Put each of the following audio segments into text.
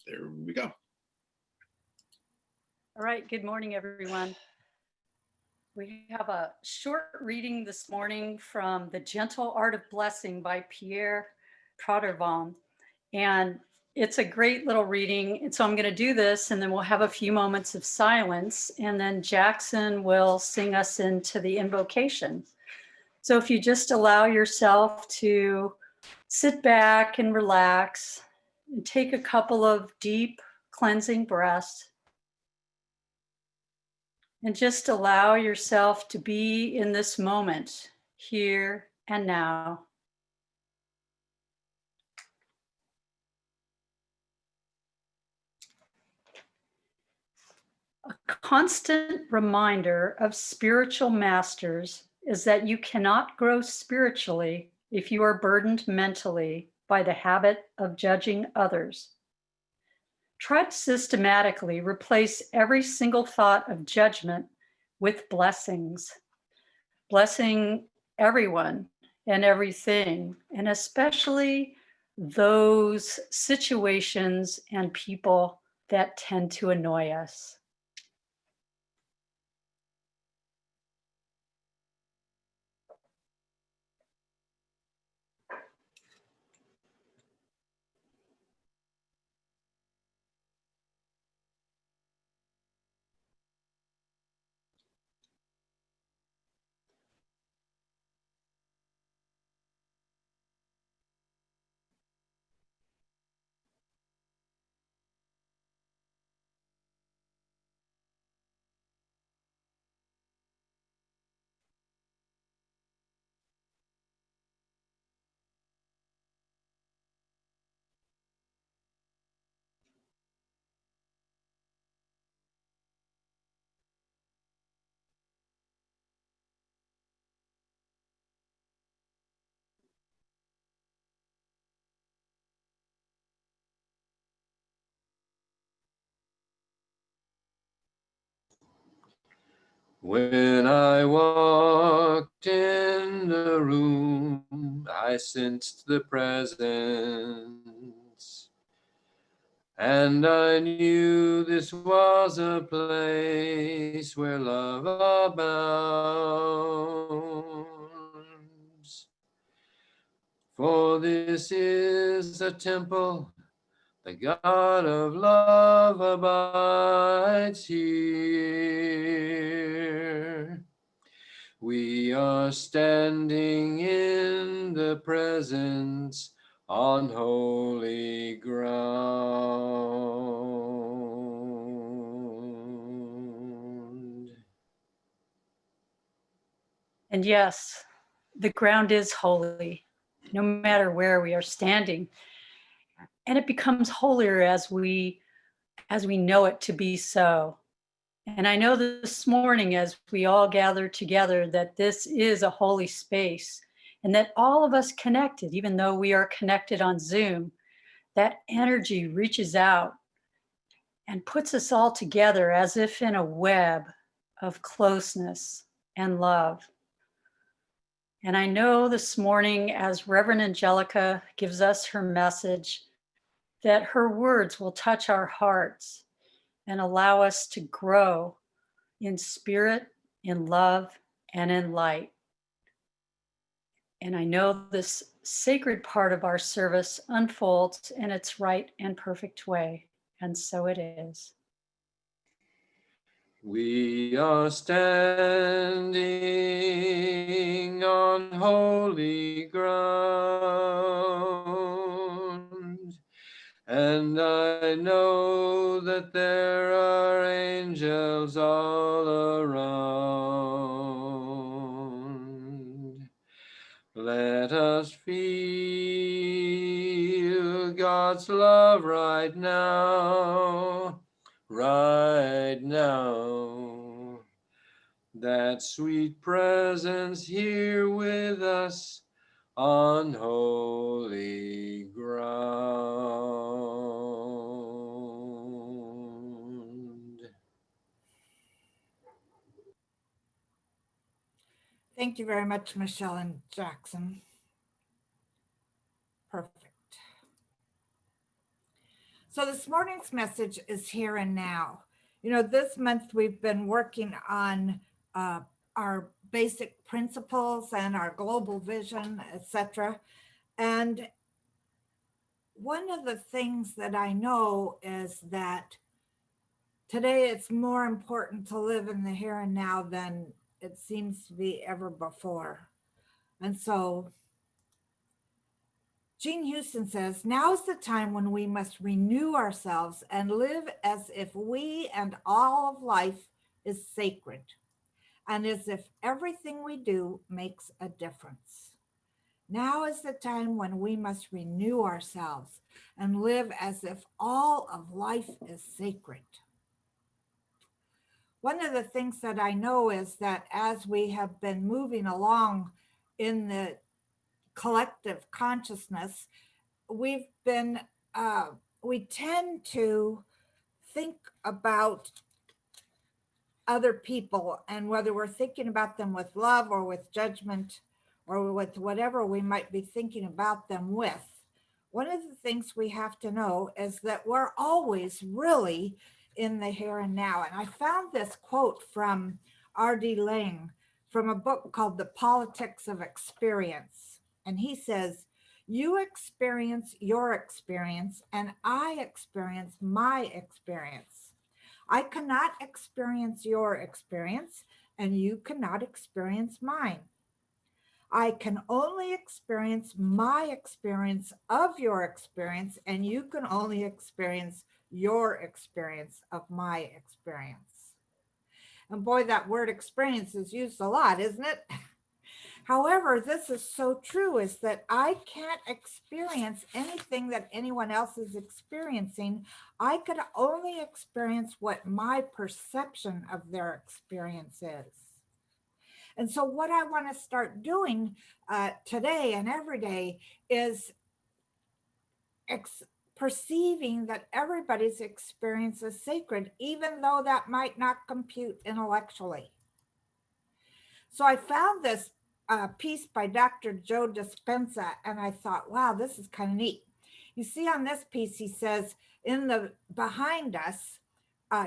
there we go. All right, good morning, everyone. We have a short reading this morning from The Gentle Art of Blessing by Pierre Pradervand. And it's a great little reading. And so I'm going to do this, and then we'll have a few moments of silence, and then Jackson will sing us into the invocation. So if you just allow yourself to sit back and relax and take a couple of deep cleansing breaths, and just allow yourself to be in this moment, here and now. A constant reminder of spiritual masters is that you cannot grow spiritually if you are burdened mentally by the habit of judging others. Try to systematically replace every single thought of judgment with blessings. Blessing everyone and everything, and especially those situations and people that tend to annoy us. When I walked in the room, I sensed the presence, and I knew this was a place where love abounds. For this is a temple, the God of love abides here. We are standing in the presence on holy ground. And yes, the ground is holy, no matter where we are standing. And it becomes holier as we know it to be so. And I know this morning, as we all gather together, that this is a holy space, and that all of us connected, even though we are connected on Zoom, that energy reaches out and puts us all together as if in a web of closeness and love. And I know this morning, as Reverend Angelica gives us her message, that her words will touch our hearts and allow us to grow in spirit, in love, and in light. And I know this sacred part of our service unfolds in its right and perfect way, and so it is. We are standing on holy ground, and I know that there are angels all around. Let us feel God's love right now. Right now, that sweet presence here with us on holy ground. Thank you very much, Michelle and Jackson. Perfect. So this morning's message is here and now. You know, this month we've been working on our basic principles and our global vision, etc. And one of the things that I know is that today it's more important to live in the here and now than it seems to be ever before. And so Jean Houston says, now is the time when we must renew ourselves and live as if we and all of life is sacred and as if everything we do makes a difference. Now is the time when we must renew ourselves and live as if all of life is sacred. One of the things that I know is that as we have been moving along in the collective consciousness, we tend to think about other people, and whether we're thinking about them with love or with judgment or with whatever we might be thinking about them with, one of the things we have to know is that we're always really in the here and now. And I found this quote from R.D. Laing from a book called The Politics of Experience. And he says, you experience your experience and I experience my experience. I cannot experience your experience and you cannot experience mine. I can only experience my experience of your experience and you can only experience your experience of my experience. And boy, that word experience is used a lot, isn't it? However, this is so true, is that I can't experience anything that anyone else is experiencing. I could only experience what my perception of their experience is. And so what I want to start doing today and every day is perceiving that everybody's experience is sacred, even though that might not compute intellectually. So I found this piece by Dr. Joe Dispenza, and I thought, wow, this is kind of neat. You see on this piece, he says, in the behind us,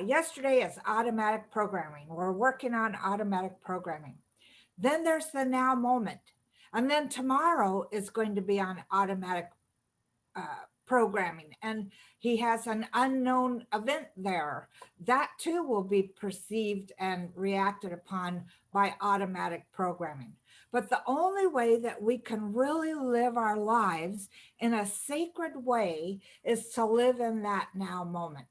yesterday is automatic programming. We're working on automatic programming. Then there's the now moment. And then tomorrow is going to be on automatic programming. And he has an unknown event there. That too will be perceived and reacted upon by automatic programming. But the only way that we can really live our lives in a sacred way is to live in that now moment.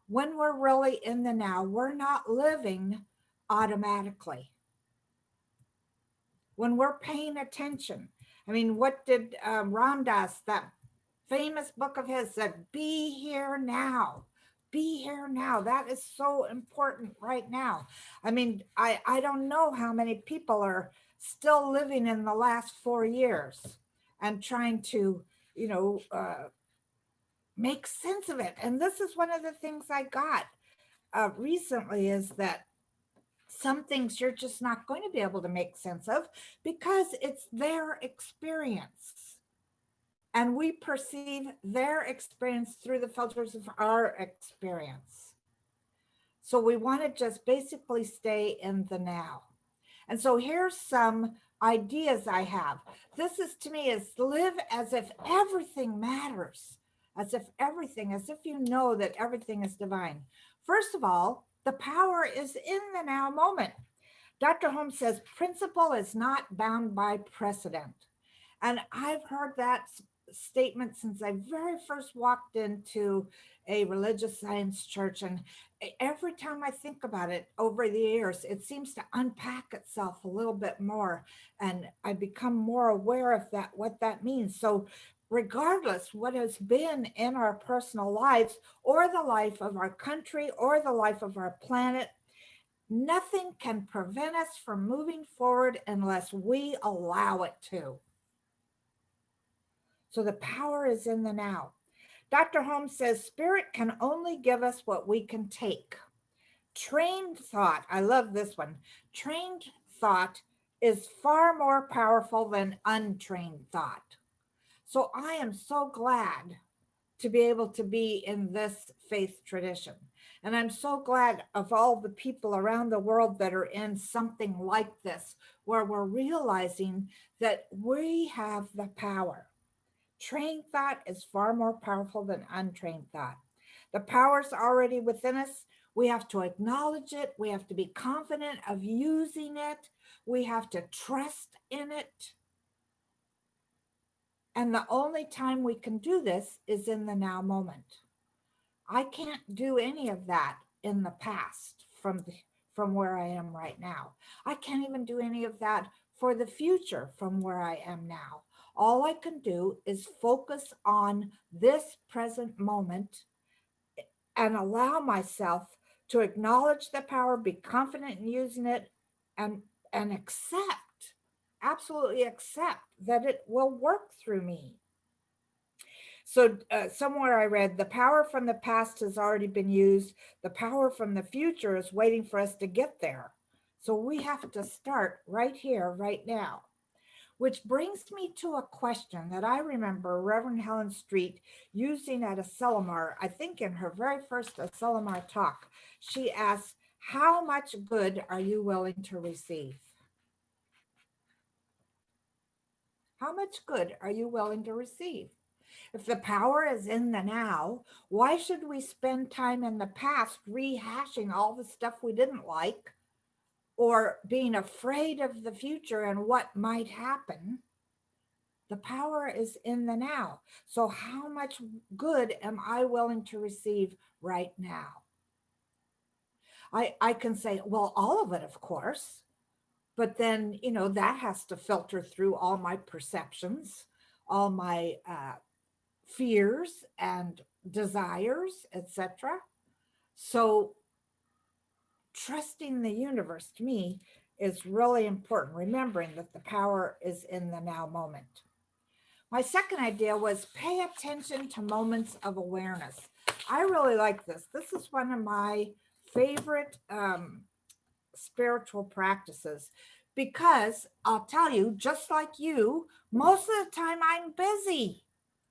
When we're really in the now, we're not living automatically. When we're paying attention. I mean, what did Ram Dass, that famous book of his, said, be here now. Be here now. That is so important right now. I mean, I don't know how many people are still living in the last 4 years and trying to, make sense of it. And this is one of the things I got recently, is that some things you're just not going to be able to make sense of because it's their experience. And we perceive their experience through the filters of our experience. So we want to just basically stay in the now. And so here's some ideas I have. This is, to me, is live as if everything matters, as if you know that everything is divine. First of all, the power is in the now moment. Dr. Holmes says, principle is not bound by precedent. And I've heard that statement since I very first walked into a religious science church. And every time I think about it over the years, it seems to unpack itself a little bit more. And I become more aware of that, what that means. So regardless what has been in our personal lives or the life of our country or the life of our planet, nothing can prevent us from moving forward unless we allow it to. So the power is in the now. Dr. Holmes says, spirit can only give us what we can take. Trained thought, I love this one. Trained thought is far more powerful than untrained thought. So I am so glad to be able to be in this faith tradition. And I'm so glad of all the people around the world that are in something like this, where we're realizing that we have the power. Trained thought is far more powerful than untrained thought. The power's already within us. We have to acknowledge it. We have to be confident of using it. We have to trust in it. And the only time we can do this is in the now moment. I can't do any of that in the past from where I am right now. I can't even do any of that for the future from where I am now. All I can do is focus on this present moment and allow myself to acknowledge the power, be confident in using it, and accept, absolutely accept that it will work through me. So somewhere I read, the power from the past has already been used. The power from the future is waiting for us to get there. So we have to start right here, right now. Which brings me to a question that I remember Reverend Helen Street using at a Selimar, I think in her very first Selimar talk. She asked, how much good are you willing to receive? How much good are you willing to receive? If the power is in the now, why should we spend time in the past rehashing all the stuff we didn't like or being afraid of the future and what might happen? The power is in the now. So how much good am I willing to receive right now? I can say, well, all of it, of course. But then, that has to filter through all my perceptions, all my fears and desires, etc. So trusting the universe to me is really important, remembering that the power is in the now moment. My second idea was pay attention to moments of awareness. I really like this. This is one of my favorite spiritual practices because I'll tell you, just like you, most of the time I'm busy.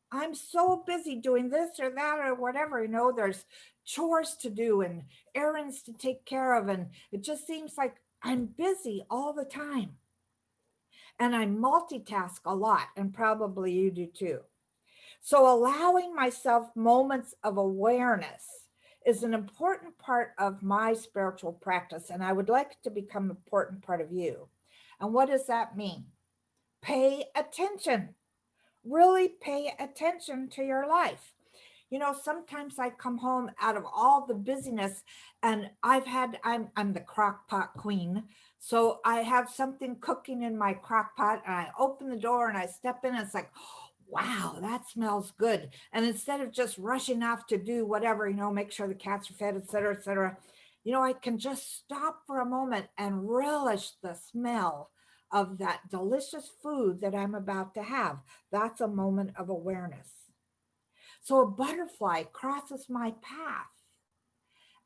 I'm so busy doing this or that or whatever, there's chores to do and errands to take care of. And it just seems like I'm busy all the time. And I multitask a lot, and probably you do too. So allowing myself moments of awareness is an important part of my spiritual practice, and I would like it to become an important part of you. And what does that mean? Pay attention. Really pay attention to your life. Sometimes I come home out of all the busyness and I'm the crock pot queen. So I have something cooking in my crock pot and I open the door and I step in and it's like, wow, that smells good. And instead of just rushing off to do whatever, make sure the cats are fed, et cetera, I can just stop for a moment and relish the smell of that delicious food that I'm about to have. That's a moment of awareness. So a butterfly crosses my path.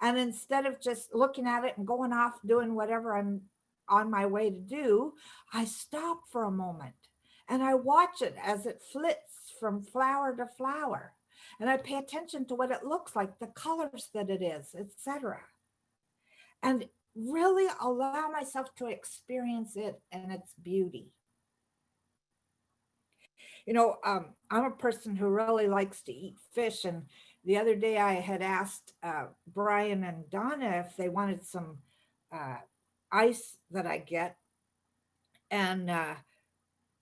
And instead of just looking at it and going off doing whatever I'm on my way to do, I stop for a moment and I watch it as it flits from flower to flower. And I pay attention to what it looks like, the colors that it is, etc. And really allow myself to experience it and its beauty. I'm a person who really likes to eat fish. And the other day I had asked Brian and Donna if they wanted some ice that I get. And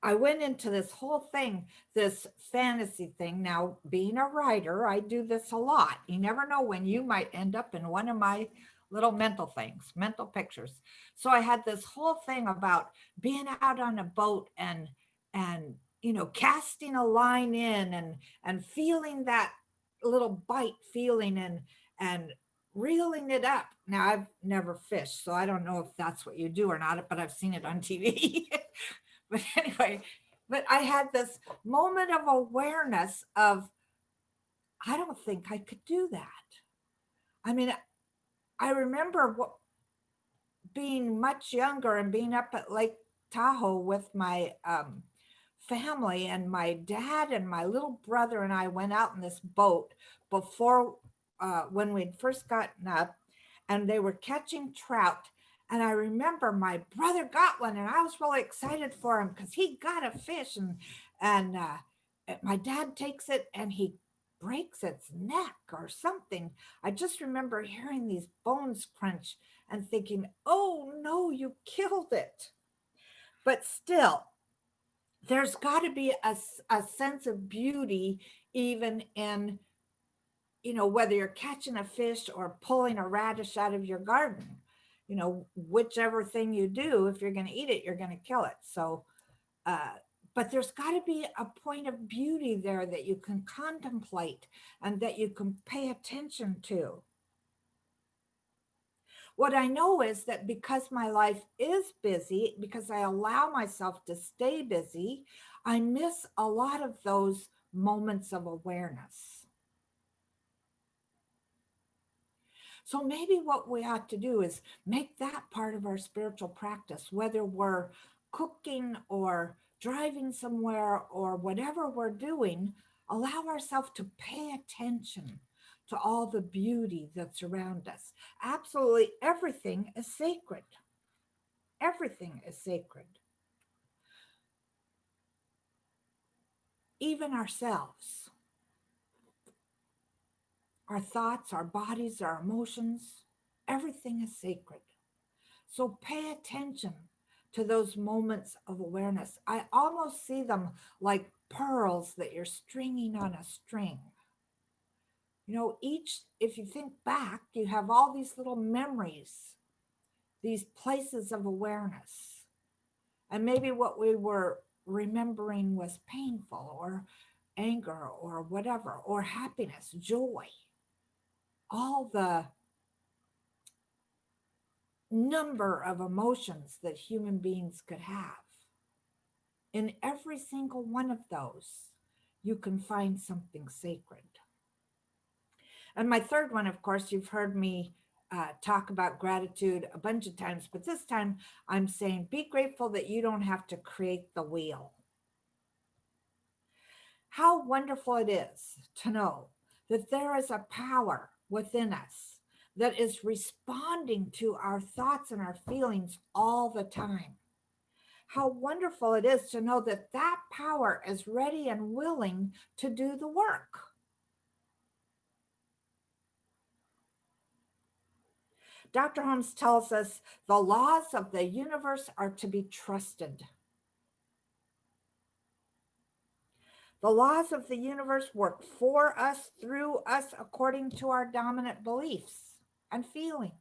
I went into this whole thing, this fantasy thing. Now, being a writer, I do this a lot. You never know when you might end up in one of my little mental things, mental pictures. So I had this whole thing about being out on a boat and casting a line in and feeling that little bite feeling and reeling it up. Now, I've never fished, so I don't know if that's what you do or not, but I've seen it on TV. But anyway, but I had this moment of awareness of, I don't think I could do that. I mean, I remember being much younger and being up at Lake Tahoe with my family, and my dad and my little brother and I went out in this boat before when we'd first gotten up, and they were catching trout. And I remember my brother got one, and I was really excited for him because he got a fish, and my dad takes it and he breaks its neck or something. I just remember hearing these bones crunch and thinking, oh no, you killed it. But still, there's got to be a sense of beauty even in, whether you're catching a fish or pulling a radish out of your garden. Whichever thing you do, if you're going to eat it, you're going to kill it. So but there's got to be a point of beauty there that you can contemplate and that you can pay attention to. What I know is that because my life is busy, because I allow myself to stay busy, I miss a lot of those moments of awareness. So maybe what we ought to do is make that part of our spiritual practice, whether we're cooking or driving somewhere or whatever we're doing, allow ourselves to pay attention to all the beauty that's around us. Absolutely everything is sacred. Everything is sacred. Even ourselves. Our thoughts, our bodies, our emotions, everything is sacred. So pay attention to those moments of awareness. I almost see them like pearls that you're stringing on a string. If you think back, you have all these little memories, these places of awareness. And maybe what we were remembering was painful or anger or whatever, or happiness, joy. All the number of emotions that human beings could have. In every single one of those, you can find something sacred. And my third one, of course, you've heard me talk about gratitude a bunch of times, but this time I'm saying be grateful that you don't have to create the wheel. How wonderful it is to know that there is a power within us that is responding to our thoughts and our feelings all the time. How wonderful it is to know that that power is ready and willing to do the work. Dr. Holmes tells us the laws of the universe are to be trusted. The laws of the universe work for us, through us, according to our dominant beliefs and feelings.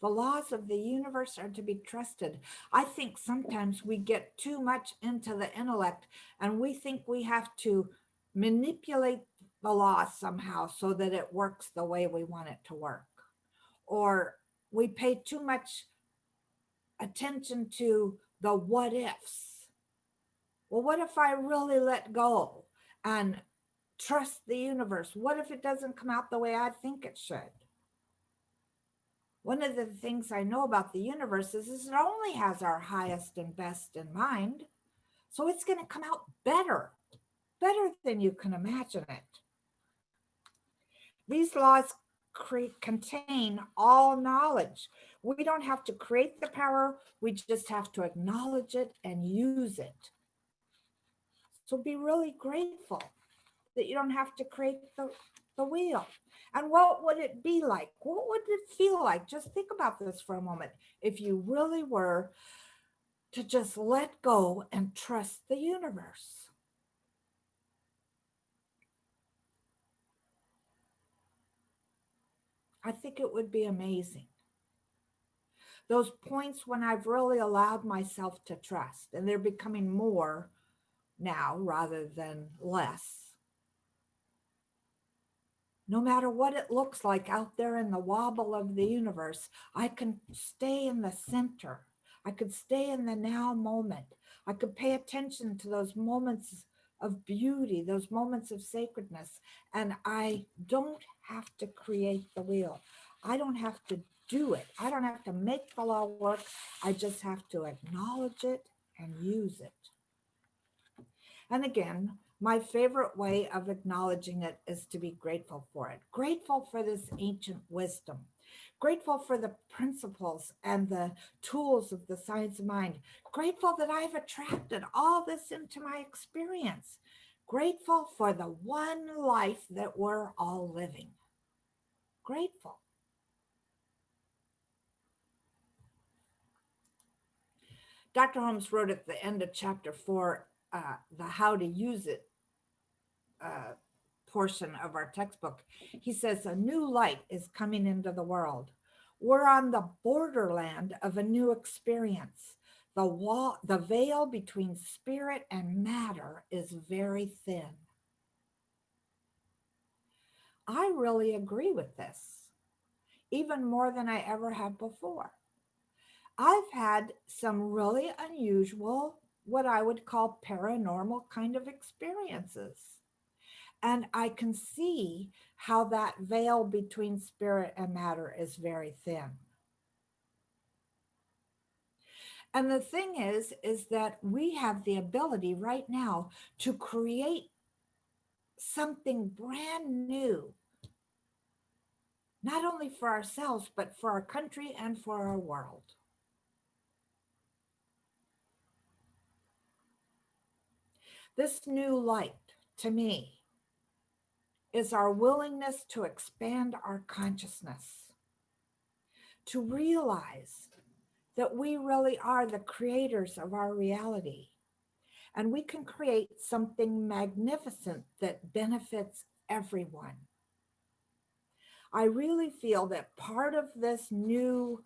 The laws of the universe are to be trusted. I think sometimes we get too much into the intellect and we think we have to manipulate the law somehow so that it works the way we want it to work. Or we pay too much attention to the what ifs. Well, what if I really let go and trust the universe? What if it doesn't come out the way I think it should? One of the things I know about the universe is it only has our highest and best in mind. So it's going to come out better than you can imagine it. These laws contain all knowledge. We don't have to create the power. We just have to acknowledge it and use it. So be really grateful that you don't have to create the wheel. And what would it be like? What would it feel like? Just think about this for a moment. If you really were to just let go and trust the universe. I think it would be amazing. Those points when I've really allowed myself to trust, and they're becoming more now rather than less. No matter what it looks like out there in the wobble of the universe, I can stay in the center. I could stay in the now moment. I could pay attention to those moments of beauty, those moments of sacredness. And I don't have to create the wheel. I don't have to do it. I don't have to make the law work. I just have to acknowledge it and use it. And again, my favorite way of acknowledging it is to be grateful for it. Grateful for this ancient wisdom. Grateful for the principles and the tools of the science of mind. Grateful that I've attracted all this into my experience. Grateful for the one life that we're all living. Grateful. Dr. Holmes wrote at the end of chapter 4, the how to use it portion of our textbook. He says, a new light is coming into the world. We're on the borderland of a new experience. The veil between spirit and matter is very thin. I really agree with this, even more than I ever have before. I've had some really unusual, what I would call paranormal kind of experiences. And I can see how that veil between spirit and matter is very thin. And the thing is that we have the ability right now to create something brand new, not only for ourselves, but for our country and for our world. This new light, to me, is our willingness to expand our consciousness, to realize that we really are the creators of our reality, and we can create something magnificent that benefits everyone. I really feel that part of this new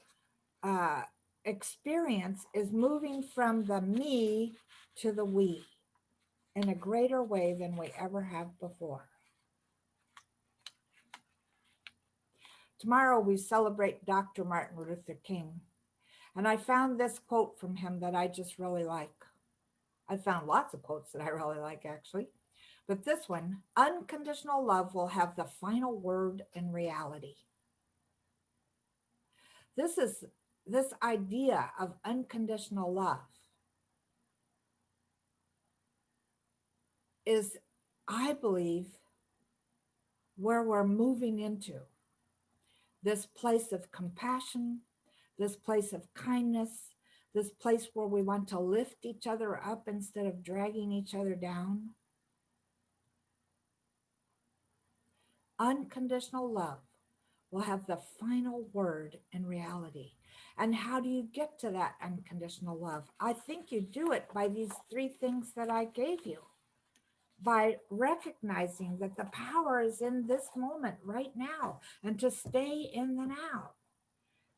experience is moving from the me to the we in a greater way than we ever have before. Tomorrow we celebrate Dr. Martin Luther King, and I found this quote from him that I just really like. I found lots of quotes that I really like, actually. But this one, unconditional love will have the final word in reality. This idea of unconditional love is, I believe, where we're moving into. This place of compassion, this place of kindness, this place where we want to lift each other up instead of dragging each other down. Unconditional love will have the final word in reality. And how do you get to that unconditional love? I think you do it by these 3 things that I gave you. By recognizing that the power is in this moment right now, and to stay in the now,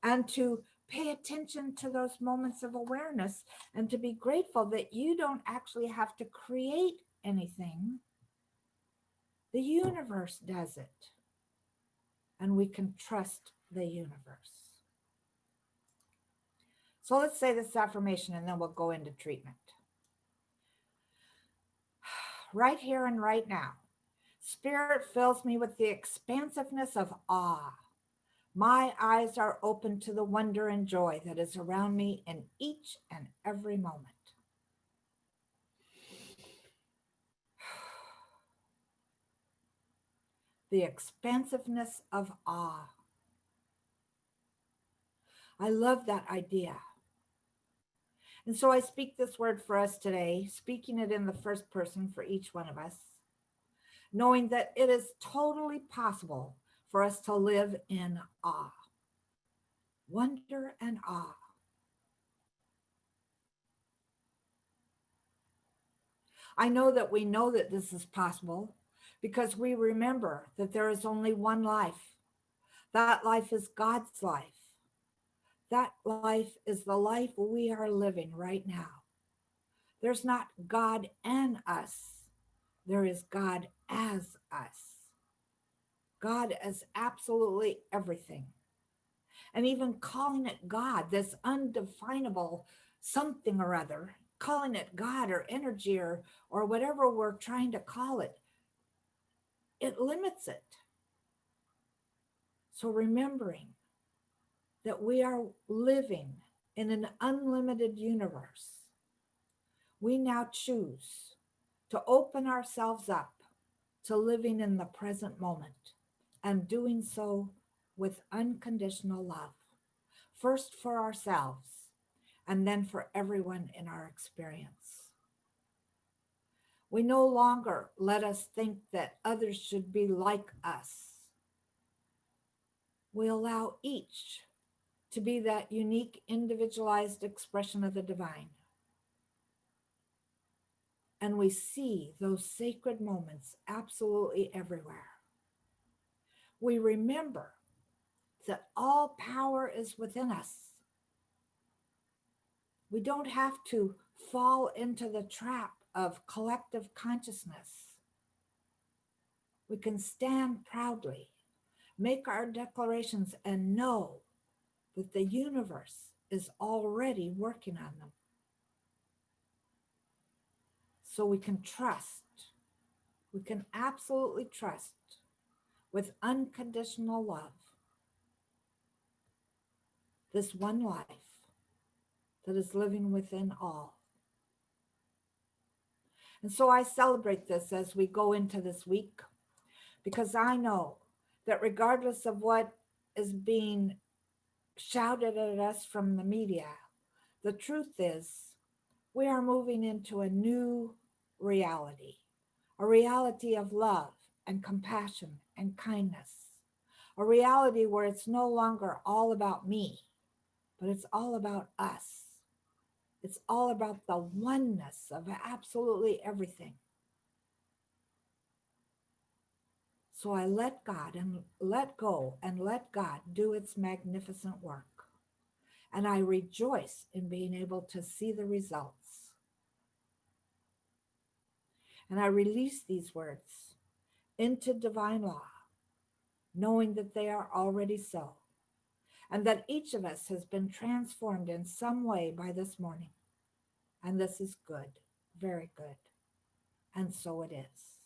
and to pay attention to those moments of awareness, and to be grateful that you don't actually have to create anything. The universe does it. And we can trust the universe. So let's say this affirmation and then we'll go into treatment. Right here and right now, Spirit fills me with the expansiveness of awe. My eyes are open to the wonder and joy that is around me in each and every moment. The expansiveness of awe. I love that idea. And so I speak this word for us today, speaking it in the first person for each one of us, knowing that it is totally possible for us to live in awe, wonder and awe. I know that this is possible because we remember that there is only one life. That life is God's life. That life is the life we are living right now. There's not God and us. There is God as us. God as absolutely everything. And even calling it God, this undefinable something or other, calling it God or energy or whatever we're trying to call it, it limits it. So remembering that we are living in an unlimited universe, We now choose to open ourselves up to living in the present moment and doing so with unconditional love, first for ourselves and then for everyone in our experience. We no longer let us think that others should be like us. We allow each to be that unique, individualized expression of the divine. And we see those sacred moments absolutely everywhere. We remember that all power is within us. We don't have to fall into the trap of collective consciousness. We can stand proudly, make our declarations, and know that the universe is already working on them. So we can trust, we can absolutely trust with unconditional love this one life that is living within all. And so I celebrate this as we go into this week, because I know that regardless of what is being shouted at us from the media, the truth is we are moving into a new reality, a reality of love and compassion and kindness, a reality where it's no longer all about me, but it's all about us. It's all about the oneness of absolutely everything. So I let God and let go and let God do its magnificent work. And I rejoice in being able to see the results. And I release these words into divine law, knowing that they are already so, and that each of us has been transformed in some way by this morning. And this is good, very good. And so it is.